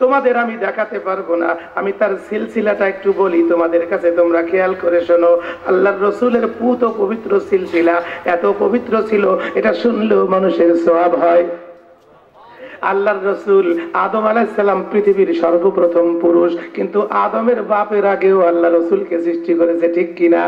তোমাদের আমি দেখাতে পারবো না, আমি তার সিলসিলাটা একটু বলি তোমাদের কাছে, তোমরা খেয়াল করে শোনো। আল্লাহর রসুলের পুত পবিত্র সিলসিলা এত পবিত্র ছিল, এটা শুনলেও মানুষের সওয়াব হয়। আল্লাহর রসুল আদম আলাইহিস সালাম পৃথিবীর সর্বপ্রথম পুরুষ, কিন্তু আদমের বাপের আগেও আল্লাহ রসুলকে সৃষ্টি করেছে, ঠিক কিনা?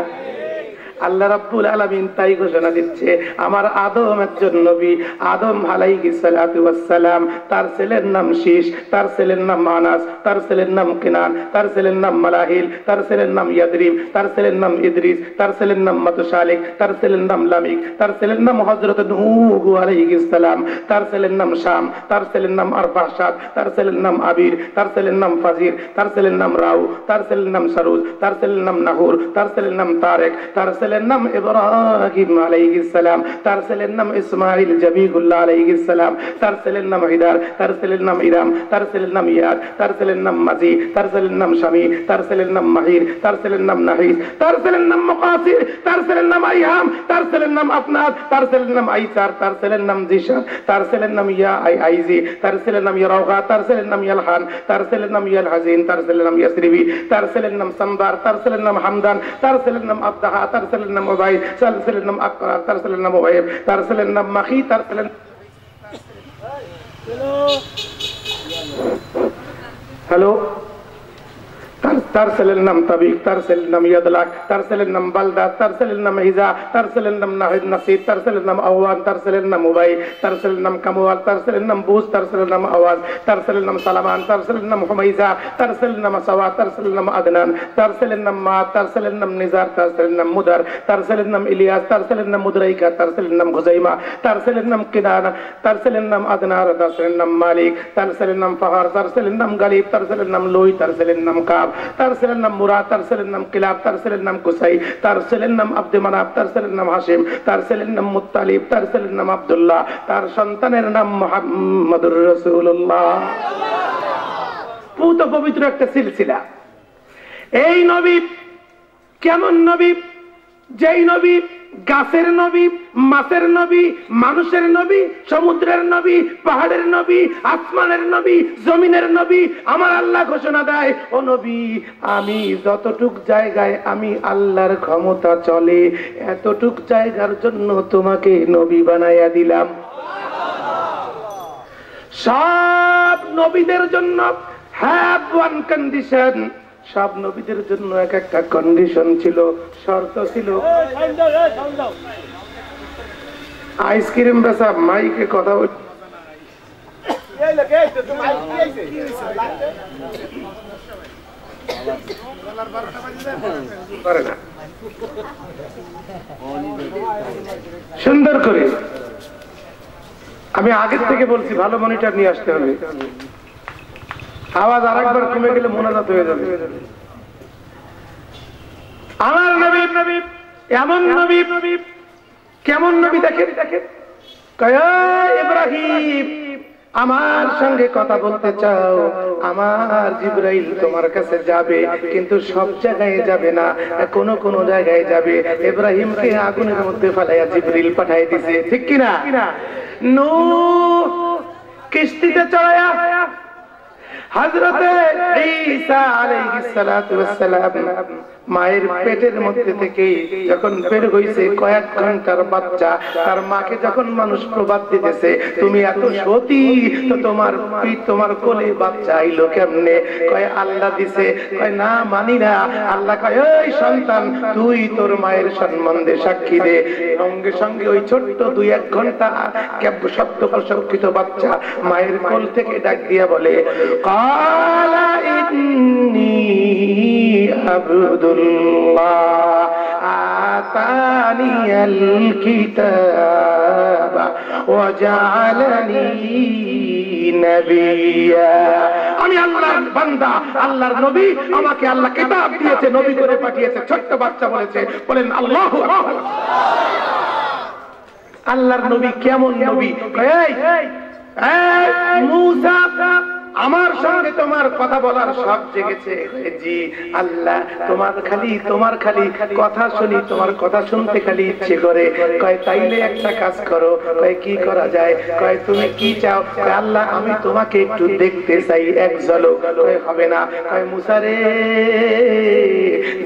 আল্লাহ রাব্বুল আলামিন তাই ঘোষণা দিচ্ছে, আমার আদম একজন নবী। আদম আলাইহিস সালাতু ওয়াস সালাম, তার ছেলের নাম শীশ, তার ছেলের নাম মানাস, তার ছেলের নাম কিনান, তার ছেলের নাম মালাহিল, তার ছেলের নাম ইয়াদরিব, তার ছেলের নাম ইদ্রিস, তার ছেলের নাম মাতুশালিক, তার ছেলের নাম লামিক, তার ছেলের নাম হযরত নূহ আলাইহিস সালাম, তার ছেলের নাম শাম, তার ছেলের নাম আরফাশাদ, তার ছেলের নাম আবির, তার ছেলের নাম ফাজির, তার ছেলের নাম রাউ, তার ছেলের নাম সারুজ, তার ছেলের নাম নাহুর, তার ছেলের নাম তারেক, তার ছেলের নাম ইব্রাহিম আলাইহিস সালাম, তার ছেলের নাম ইসমাঈল জাবিহুল্লাহ আলাইহিস সালাম, তার ছেলের নাম হিদার, তার ছেলের নাম ইরাম, তার ছেলের নাম ইয়াদ, তার ছেলের নাম মাজি, তার ছেলের নাম শামী, তার ছেলের নাম মাহির, তার ছেলের নাম নাহিস, তার ছেলের নাম মুকাসির, তার ছেলের নাম আইহাম, তার ছেলের নাম আফনাদ, তার ছেলের নাম আইসার, তার ছেলের নাম জিশান, তার ছেলের নাম ইয়া আইজি, তার ছেলের নাম ইয়ারাউহা, তার ছেলের নাম ইয়ালহান, তার ছেলের নাম ইয়ালহাজিন, তার ছেলের নাম ইয়াসরিবি, তার ছেলের নাম সামদার, তার ছেলের নাম হামদান, তার ছেলের নাম আবদাহা, তার ছেলের নাম উবাইদ, তার ছেলের নাম আকরার, তার ছেলের নাম ওয়াইব, তার ছেলের নাম মাখি, তার ছেলের হ্যালো, তার ছেলের নাম তাবিক, তার ছেলের নাম ইয়াদলাক, তার ছেলের নাম বালদা, তার ছেলের নাম হিজা, তার ছেলের নাম নাহিদ নাসির, তার ছেলের নাম আওয়ান, তার ছেলের নাম উবাই, তার ছেলের নাম কামওয়াল, তার ছেলের নাম বুস, তার ছেলের নাম আওয়াজ, তার ছেলের নাম সালামান, তার ছেলের নাম হুমাইজা, তার ছেলের নাম সাওয়া, তার ছেলের নাম আদনান, তার ছেলের নাম মা, তার ছেলের নাম নিজার, তার ছেলের নাম মুদার, তার ছেলের নাম ইলিয়াস, তার ছেলের নাম মুদরাইকা, তার ছেলের নাম গুজাইমা, তার ছেলের নাম কিনানা, তার ছেলের নাম আদনার, তার ছেলের নাম মালিক, তার ছেলের নাম ফাহার, তার ছেলের নাম গালিব, তার ছেলের নাম লুই, তার ছেলের নাম কাব, তার ছেলের নাম মুরাদ, তার ছেলের নাম কিলাব, তার ছেলের নাম কুসাই, তার ছেলের নাম আব্দে মানাফ, তার ছেলের নাম হাশিম, তার ছেলের নাম মুত্তালিব, তার ছেলের নাম আব্দুল্লাহ, তার সন্তানের নাম মুহাম্মদুর রাসূলুল্লাহ। পুত পবিত্র একটা সিলসিলা। এই নবী কেমন নবী? যেই নবী গাছের নবী, মাছের নবী, মানুষের নবী, সমুদ্রের নবী, পাহাড়ের নবী, আসমানের নবী, জমিনের নবী। আমার আল্লাহ ঘোষণা দেয়, ও নবী, আমি যতটুক জায়গায় আমি আল্লাহর ক্ষমতা চলে, এতটুক জায়গার জন্য তোমাকে নবী বানাইয়া দিলাম। সব নবীদের জন্য হ্যাভ ওয়ান কন্ডিশন, সব নবীদের জন্য এক একটা কন্ডিশন ছিল, শর্ত ছিল। আইসক্রিম বেচা মাইকে কথা বল, সুন্দর করে আমি আগের থেকে বলছি, ভালো মনিটর নিয়ে আসতে হবে, আওয়াজ আরেকবার কমে গেলে মোনাজাত হয়ে যাবে। আমার নবী এমন নবী, কেমন নবী দেখেন, ইব্রাহিম আমার সঙ্গে কথা বলতে চাও, আমার জিবরাইল তোমার কাছে যাবে, কিন্তু সব জায়গায় যাবে না, কোন জায়গায় যাবে। ইব্রাহিমকে আগুনের মধ্যে ফেলাইয়া জিবরিল পাঠাই দিছে, ঠিক কিনা? নূহ কিস্তিতে চড়ায়া হযরতে ঈসা আলাইহিস সালাতু ওয়াস সালাম মায়ের পেটের মধ্যে থেকে যখন বের হইছে কয়েক ঘন্টার বাচ্চা, তার মাকে যখন মানুষ প্রবাদ দিতেছে, তুমি এত সতী, তো তোমার কোলে বাচ্চা আইলো কেমনে? কয় আল্লাহ দিছে। কয় না, মানি না। আল্লাহ কয়, এই সন্তান, তুই তোর মায়ের সম্বন্ধে সাক্ষী দে। সঙ্গে সঙ্গে ওই ছোট্ট 2-1 ঘন্টা সদ্য প্রসবিত বাচ্চা মায়ের কোল থেকে ডাক দিয়া বলে, কালা ইন্নী আবদুল্লাহ আতানিয়াল কিতাব ওয়া জাআলানি নবিয়্যা। আমি আল্লাহর বান্দা, আল্লাহর নবী, আমাকে আল্লাহ কিতাব দিয়েছে, নবী করে পাঠিয়েছে। ছোট্ট বাচ্চা বলেছে, বলেন আল্লাহু আকবার। আল্লাহর নবী কেমন নবী? এই মুসা আমার সঙ্গে তোমার কথা বলার শখ জেগেছে। জি আল্লাহ, তোমার খালি কথা শুনি, তোমার কথা শুনতে খালি ইচ্ছে করে। কয় তাইলে একটা কাজ করো। কয় কি করা যায়? কয় তুমি কি চাও? কয় আল্লাহ আমি তোমাকে একটু দেখতে চাই এক ঝলক। কয় হবে না। কয় মুসা রে,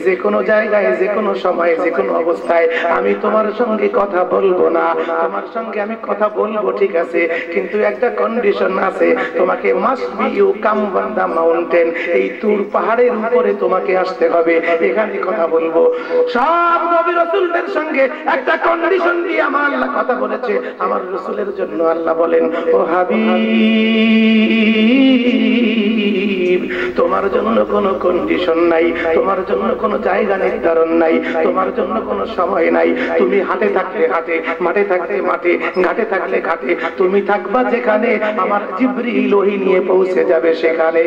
যে কোনো জায়গায়, যে কোনো সময়, যে কোনো অবস্থায় আমি তোমার সঙ্গে কথা বলবো না। তোমার সঙ্গে আমি কথা বলবো ঠিক আছে, কিন্তু একটা কন্ডিশন আছে। তোমাকে must be you come on the mountain, এই তুর পাহাড়ের উপরে তোমাকে আসতে হবে, এখানে কথা বলবো। সব নবী রাসূলদের সঙ্গে একটা কন্ডিশন দিয়ে আমার আল্লাহ কথা বলেছে। আমার রাসূলের জন্য আল্লাহ বলেন, ও হাবিব, তোমার জন্য কোনো কন্ডিশন নাই, তোমার জন্য কোনো জায়গা নির্ধারণ নাই, তোমার জন্য কোনো সময় নাই। তুমি হাটে থাকলে হাটে, মাঠে থাকলে মাঠে, ঘাটে থাকলে ঘাটে, তুমি থাকবা যেখানে আমার জিবরিল ওহী নিয়ে পৌঁছে যাবে সেখানে।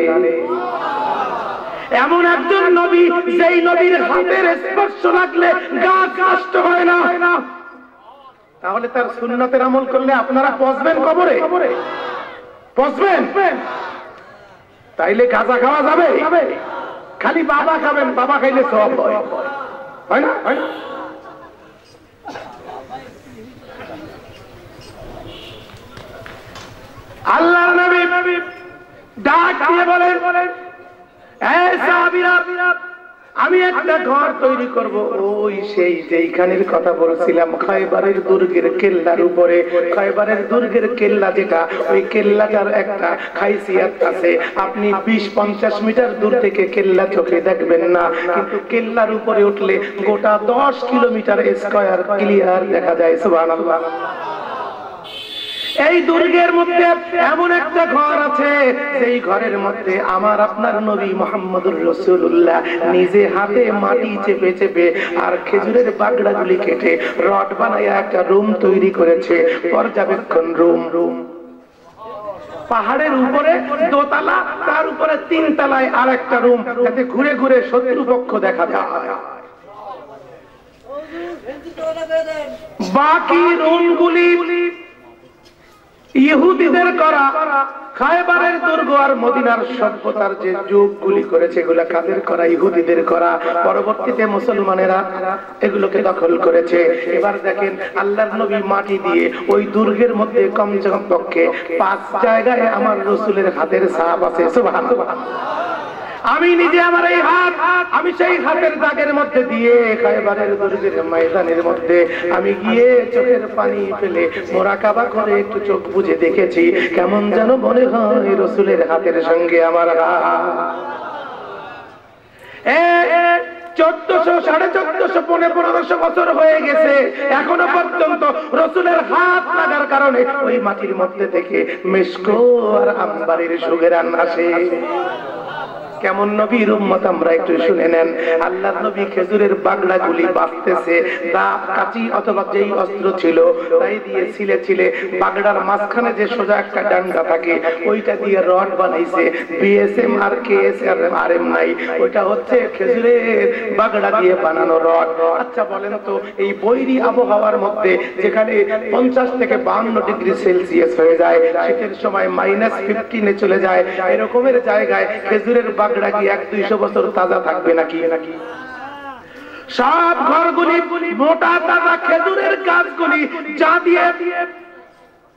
এমন একজন নবী, যেই নবীর হাতের স্পর্শ লাগলে গাছ নষ্ট হয় না। তাহলে তার সুন্নতের আমল করলে আপনারা পচবেন কবরে, পচবেন। তাইলে গাঁজা খাওয়া যাবে? খালি বাবা খাবেন, বাবা খাইলে সব হয়, হয় না? আল্লাহর নবী ডাক দিয়ে বলেন, এই সাহাবীরা, আমি একটা ঘর তৈরি করব ওই সেই যেইখানের কথা বলছিলাম, খয়বারের দুর্গের কেল্লার উপরে। খয়বারের দুর্গের কেল্লা যেটা, ওই কেল্লাটার একটা খাইসিয়াত আছে। আপনি 20-50 মিটার দূর থেকে কেল্লা চোখে দেখবেন না, কিন্তু কেল্লার উপরে উঠলে গোটা 10 কিলোমিটার স্কয়ার ক্লিয়ার দেখা যায়। সুবহানাল্লাহ। এই দুর্গের মধ্যে এমন একটা ঘর আছে, সেই ঘরের মধ্যে আমার আপনার নবী মুহাম্মদুর রাসূলুল্লাহ নিজে হাতে মাটি চেপে চেপে আর খেজুরের বাগড়াগুলি কেটে রড বানায়া একটা রুম তৈরি করেছে, পর্যবেক্ষণ রুম। পাহাড়ের উপরে দোতলা, তার উপরে 3 তলায় আর একটা রুম, যাতে ঘুরে ঘুরে শত্রুপক্ষ দেখা যায়। বাকি রুমগুলি ইহুদিদের করা। খায়বারের দুর্গ আর মদিনার সভ্যতার যে যুগগুলি করেছে, এগুলা কাদের করা? ইহুদিদের করা। পরবর্তীতে মুসলমানেরা এগুলোকে দখল করেছে। এবার দেখেন আল্লাহর নবী মাটি দিয়ে ওই দুর্গের মধ্যে কমসে কম পক্ষে 5 জায়গায় আমার রাসূলের হাতের ছাপ আছে। সুবহানাল্লাহ। আমি নিজে আমার এই হাত, আমি সেই হাতের দাগের মধ্যে দিয়ে খায়বারের দুর্গের ময়দানের মধ্যে আমি গিয়ে চোখের পানি ফেলে মোরাকাবা করে একটু চোখ বুজে দেখেছি, কেমন যেন মনে হয় রাসূলের হাতের সঙ্গে আমার হাত। 1400, 1450, 1500 বছর হয়ে গেছে, এখনো পর্যন্ত রাসূলের হাত লাগার কারণে ওই মাটির মধ্যে থেকে মিশকো আর আম্বারের সুগন্ধ আসে। কেমন নবীর উম্মত আমরা একটু শুনে নেন। আল্লাহর নবী খেজুরের বাগড়াগুলি বাঁচতেছে, দা কাঁচি অথবা যেই অস্ত্র ছিল তাই দিয়ে ছিলে ছিলে বাগড়ার মাঝখানে যে সোজা একটা ডান্ডা থাকে, ওইটা দিয়ে রড বানাইছে। বিএসএম আর কেএসআরএম নাই, ওইটা হচ্ছে খেজুরের বাগড়া দিয়ে বানানো রড। আচ্ছা বলেন তো, এই বৈরী আবহাওয়ার মধ্যে যেখানে 50 থেকে 52 ডিগ্রি সেলসিয়াস হয়ে যায়, শীতের সময় -15 চলে যায়, এরকমের জায়গায় খেজুরের বাগড়া কি 100-200 বছর তাজা থাকবে নাকি? সব ঘরগুলি মোটা তাজা খেজুরের গাছগুলি যা দিয়ে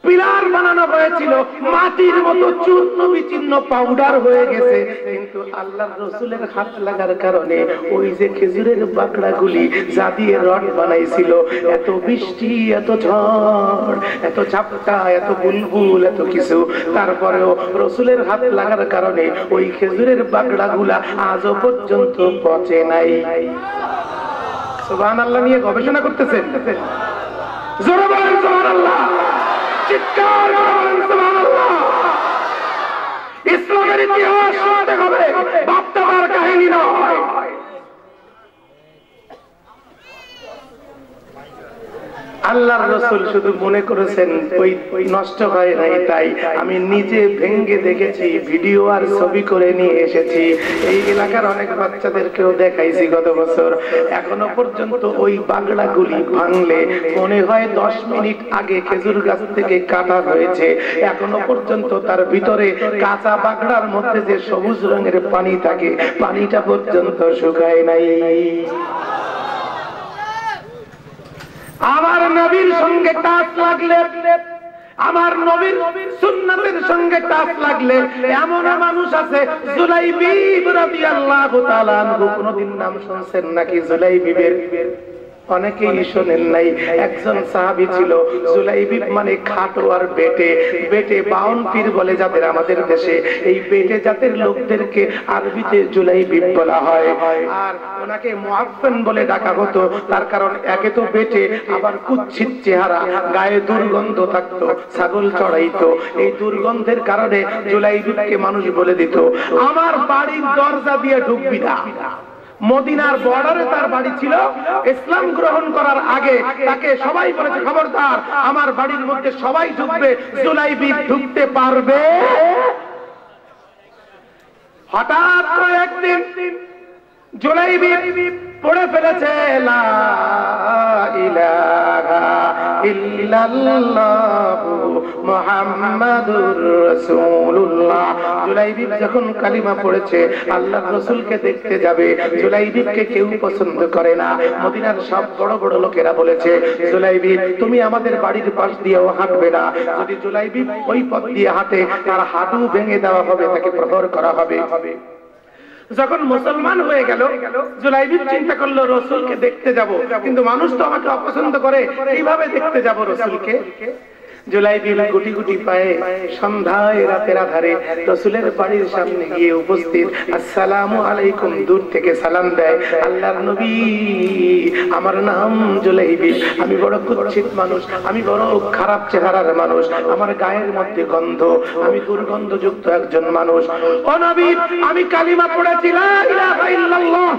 পিলার বানানো হয়েছিল মাটির মতো চূর্ণ বিচূর্ণ পাউডার হয়ে গেছে, কিন্তু আল্লাহর রাসূলের হাত লাগার কারণে ওই যে খেজুরের বাগড়াগুলি যা দিয়ে রড বানাইছিল, এত বৃষ্টি, এত ঝড়, এত ঝাপটা, এত বুলবুল, এত কিছু, তারপরেও রাসূলের হাত লাগার কারণে ওই খেজুরের বাগড়াগুলা আজও পর্যন্ত পচে নাই। সুবহানাল্লাহ নিয়ে গবেষণা করতেছেন? জোরে বলেন সুবহানাল্লাহ। চিৎকার করেন সুবহানাল্লাহ। ইসলামের ইতিহাস শুনতে হবে, বাপ-দাদার কাহিনী নয়। আল্লাহর রাসূল শুধু মনে করেছেন ওই নষ্ট হয় নাই, তাই আমি নিজে ভেঙে দেখেছি, ভিডিও আর ছবি করে নিয়ে এসেছি। এই এলাকার অনেক বাচ্চাদেরকেও দেখাইছি গত বছর। এখনো পর্যন্ত ওই বাগড়াগুলি ভাঙলে মনে হয় 10 মিনিট আগে খেজুর গাছ থেকে কাটা হয়েছে, এখনো পর্যন্ত তার ভিতরে কাঁচা বাগড়ার মধ্যে যে সবুজ রঙের পানি থাকে, পানিটা পর্যন্ত শুকায় নাই। আমার নবীর সঙ্গে টাচ লাগলে, আমার নবীর সুন্নাতের সঙ্গে টাচ লাগলে এমন মানুষ আছে, জুলাইবিব রাদিয়াল্লাহু তাআলা আনহু। কোনদিন নাম শুনছেন নাকি জুলাইবিবের? অনেকেই শোনেন নাই। একজন সাহাবী ছিল জুলাইবিব, মানে খাটো আর বেটে। বেটে বাউন পীর বলে যাদের আমাদের দেশে, এই বেটে জাতের লোকদেরকে আরবিতে জুলাইবিব বলা হয়। আর ওনাকে মুআফফান বলে ডাকা হতো, তার কারণ একে তো বেটে, আবার কুৎসিত চেহারা, গায়ে দুর্গন্ধ থাকতো, ছাগল চড়াইতো। এই দুর্গন্ধের কারণে জুলাইবিবকে মানুষ বলে দিত, আমার বাড়ির দরজা দিয়ে ঢুকবি না। মদিনার বর্ডারে তার বাড়ি ছিল। ইসলাম গ্রহণ করার আগে তাকে সবাই বলেছে, খবরদার আমার বাড়ির মধ্যে সবাই ঢুকবে, জুলাইবিব ঢুকতে পারবে। হঠাৎ করে একদিন জুলাইবিব পড়ে ফেলেছে লা ইলাহা ইল্লাল্লাহু মুহাম্মাদুর রাসূলুল্লাহ। জুলাইবিব যখন কালিমা পড়েছে, আল্লাহর রাসূলকে দেখতে যাবে। জুলাইবিবকে কেউ পছন্দ করে না। মদিনার সব বড় বড় লোকেরা বলেছে, জুলাইবিব তুমি আমাদের বাড়ির পাশ দিয়েও হাঁটবে না। যদি জুলাইবিব ওই পথ দিয়ে হাঁটে, তার হাঁটু ভেঙে দেওয়া হবে, তাকে প্রহর করা হবে। যখন মুসলমান হয়ে গেল, জুলাইবিব চিন্তা করলো রাসূলকে দেখতে যাব, কিন্তু মানুষ তো আমাকে অপছন্দ করে, কিভাবে দেখতে যাব রাসূলকে? জুলাইবিব গুটি গুটি পায়ে সন্ধ্যায় রাতের আধারে রাসূলের বাড়ির সামনে গিয়ে উপস্থিত। আসসালামু আলাইকুম, দূর থেকে সালাম দেয়। আল্লাহর নবী, আমার নাম জুলাইবিব, আমি বড় কুৎসিত মানুষ, আমি বড় খারাপ চেহারার মানুষ, আমার গায়ের মধ্যে গন্ধ, আমি দুর্গন্ধযুক্ত একজন মানুষ। ও নবী, আমি কালিমা পড়েছি লা ইলাহা ইল্লাল্লাহ।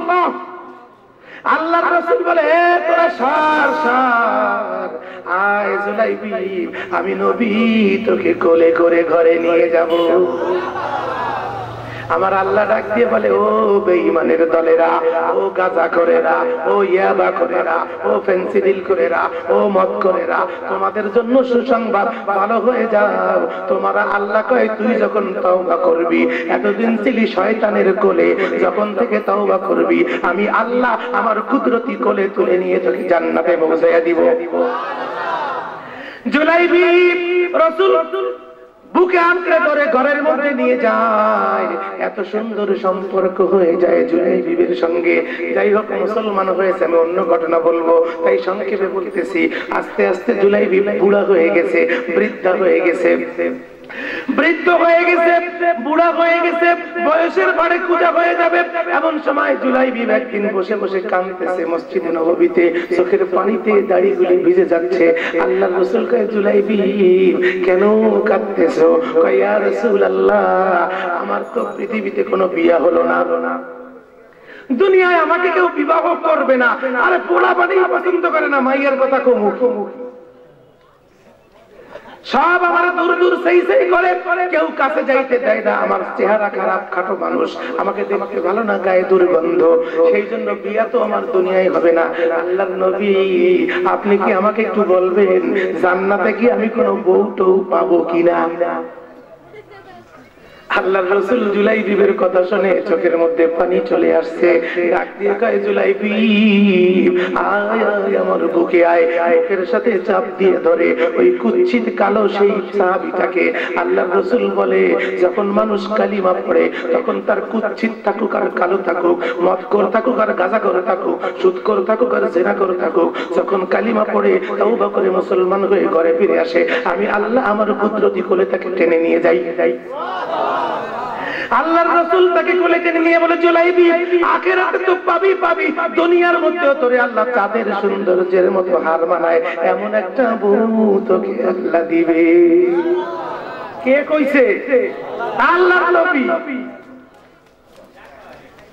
আল্লাহর রাসূল বলে, তোরা সর সর, আয় জুলাইবিব, আমি নবী তোকে কোলে করে ঘরে নিয়ে যাব। আমার আল্লাহ ডাক দিয়ে বলে, ও বেঈমানের দলেরা, ও গাঁজা করেরা, ও ইয়াবা করেরা, ও ফেন্সিডিল করেরা, ও মদ করেরা, তোমাদের জন্য সুসংবাদ, ভালো হয়ে যাও। তোমারা আল্লাহ কয়, তুই যখন তওবা করবি, এতদিন ছিলি শয়তানের কোলে, যখন থেকে তওবা করবি, আমি আল্লাহ আমার কুদরতি কোলে তুলে নিয়ে তোকে জান্নাতে পৌঁছাইয়া দিব। জুলাইবিব রাসূল বুকে আঁকড়ে ধরে ঘরের মধ্যে নিয়ে যায়। এত সুন্দর সম্পর্ক হয়ে যায় জুলাইবিবের সঙ্গে। যাই হোক, মুসলমান হয়েছে, আমি অন্য ঘটনা বলবো, তাই সংক্ষেপে বলতেছি। আস্তে আস্তে জুলাইবিব বুড়া হয়ে গেছে, বৃদ্ধা হয়ে গেছে, বৃদ্ধ হয়ে গেছে, বুড়া হয়ে গেছে, বয়সের ভারে কুজা হয়ে যাবে। এমন সময় জুলাইবিব একদিন বসে বসে কাঁদতেছে মসজিদে নববীতে, চোখের পানিতে দাড়িগুলি ভিজে যাচ্ছে। আল্লাহর রাসূল কয়, জুলাইবিব কেন কাঁদতেছো? কয়, ইয়া রাসূলুল্লাহ, আমার তো পৃথিবীতে কোনো বিয়া হলো না, দুনিয়ায় আমাকে কেউ বিবাহ করবে না। আরে পোলা বাড়ি পছন্দ করে না, মাইয়ের কথা কমু, সব আমার দূর দূর সেই সেই করে, কেউ কাছে যাইতে দেয় না। আমার চেহারা খারাপ, খাটো মানুষ, আমাকে দেখতে ভালো না, গায়ে দুর্গন্ধ, সেই জন্য বিয়া তো আমার দুনিয়ায় হবে না। আল্লাহর নবী, আপনি কি আমাকে একটু বলবেন, জান্নাতে কি আমি কোনো বউ টৌ পাবো কিনা? আল্লাহর রাসূল জুলাইবিবের কথা শুনে চোখের মধ্যে পানি চলে আসছে। ডাক দিয়ে কয়, জুলাইবিব আয় আয়, আমার বুকে আয়। বুকের সাথে চাপ দিয়ে ধরে ওই কুৎসিত কালো সেই সাহাবীটাকে। আল্লাহর রাসূল বলে, যখন মানুষ কালিমা পড়ে, তখন তার কুৎসিত থাকুক আর কালো থাকুক, মদখোর থাকুক আর গাঁজাখোর থাকুক, সুদখোর থাকুক আর জিনাখোর থাকুক, যখন কালিমা পড়ে তওবা করে মুসলমান হয়ে ঘরে ফিরে আসে, আমি আল্লাহ আমার কুদরতি কোলে তাকে টেনে নিয়ে যাই। আল্লাহর রাসূল তাকে কোলে টেনে নিয়ে বলে, জুলাইবিব আখিরাতে তো পাবি পাবি, দুনিয়ার মধ্যেও তোরে আল্লাহ চাঁদের সৌন্দর্যের মতো হার মানায় এমন একটা বউ তোকে আল্লাহ দিবে। কে কইছে? আল্লাহর নবী।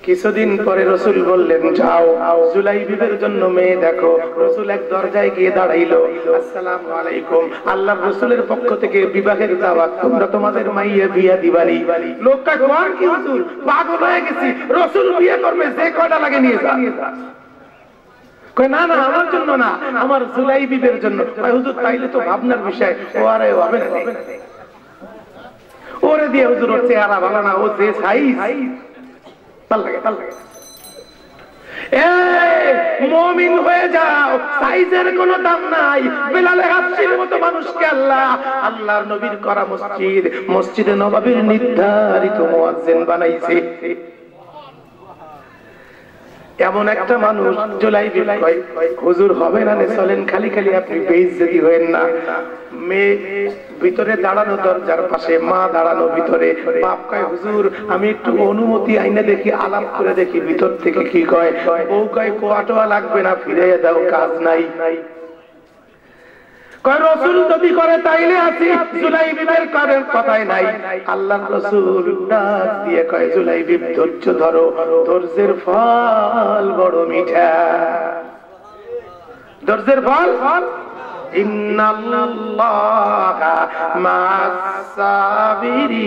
কিছুদিন পরে রাসূল বললেন যাও জুলাইবিবের জন্য মেয়ে দেখো। রাসূল এক দরজায় গিয়ে দাঁড়াইলো, আসসালামু আলাইকুম, আল্লাহর রাসূলের পক্ষ থেকে বিবাহের দাওয়াত, তোমরা তোমাদের মাইয়া বিয়া দিবানি। লোকটা কোন কি হুজুর পাগল হয়ে গেছি, রাসূল বিয়ে করবে যে কয়টা লাগে নিয়ে যা। কই না না আমার জন্য না, আমার জুলাইবিবের জন্য। কই হুজুর তাইলে তো ভাবনার বিষয়, ও আরে হবে না, ওরে দিয়ে হুজুর ওর চেহারা ভালো না, ও যে সাইজ মুমিন হয়ে যাও, সাইজের কোনো দাম নাই। বেলালে হাফসির মতো মানুষকে আল্লাহর নবীর করা মসজিদে নববীর নির্ধারিত মুয়াজ্জিন বানাইছে। এমন একটা মানুষ জুলাইবিব কয় হুজুর হবে না, চলেন, খালি খালি আপনি বেইজ্জতি হবেন না। মেয়ে ভিতরে দাঁড়ানো দরজার পাশে, মা দাঁড়ানো ভিতরে। বাপ কয় হুজুর আমি একটু অনুমতি আইনে দেখি, আলাপ করে দেখি ভিতর থেকে কি কয়। বউ কয় কোয়াটোয়া লাগবে না, ফিরে দাও, কাজ নাই। কয় রাসূল যদি করে তাইলে আছি, জুলাইবিবের কথাই নাই। আল্লাহর রাসূল ডাক দিয়ে কয় জুলাইবিব ধৈর্য ধরো, ধৈর্যের ফল বড় মিঠা। ধৈর্যের ফল ইন্নাল্লাহা মা'আস সাবিরিন।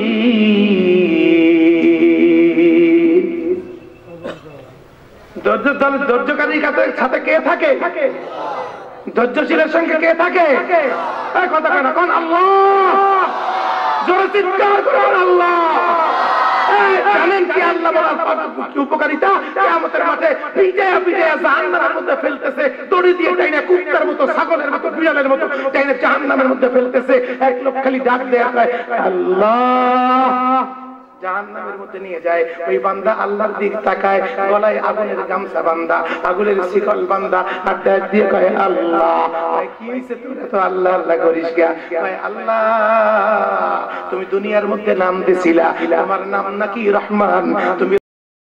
ধৈর্যকারীর সাথে কে থাকে? ধৈর্যশীলের সঙ্গে কে থাকে? কথা কেন কোন? আল্লাহ। জোরে চিৎকার করুন আল্লাহ। জানেন কি আল্লাহ বলার উপকারিতা? কিয়ামতের মাঠে পিটায়া পিটায়া জাহান্নামের মধ্যে ফেলতেছে, দড়ি দিয়ে টাইনা কুত্তার মতো, ছাগলের মতো, বিড়ালের মতো টাইনা জাহান্নামের মধ্যে ফেলতেছে। এক লোক খালি ডাক দেয়া কয় আল্লাহ, জাহান্নামের মধ্যে নিয়ে যায়। ওই বান্দা আল্লাহর দিক তাকায়, গলায় আগুনের গামছা বান্দা, আগুনের শিকল বান্দা, আর ডাক দিয়ে কয় আল্লাহ। কি হইছে তোর এত আল্লাহ আল্লাহ করিস গা? কয় আল্লাহ তুমি দুনিয়ার মধ্যে নাম দিছিলা, আমার নাম নাকি রহমান, তুমি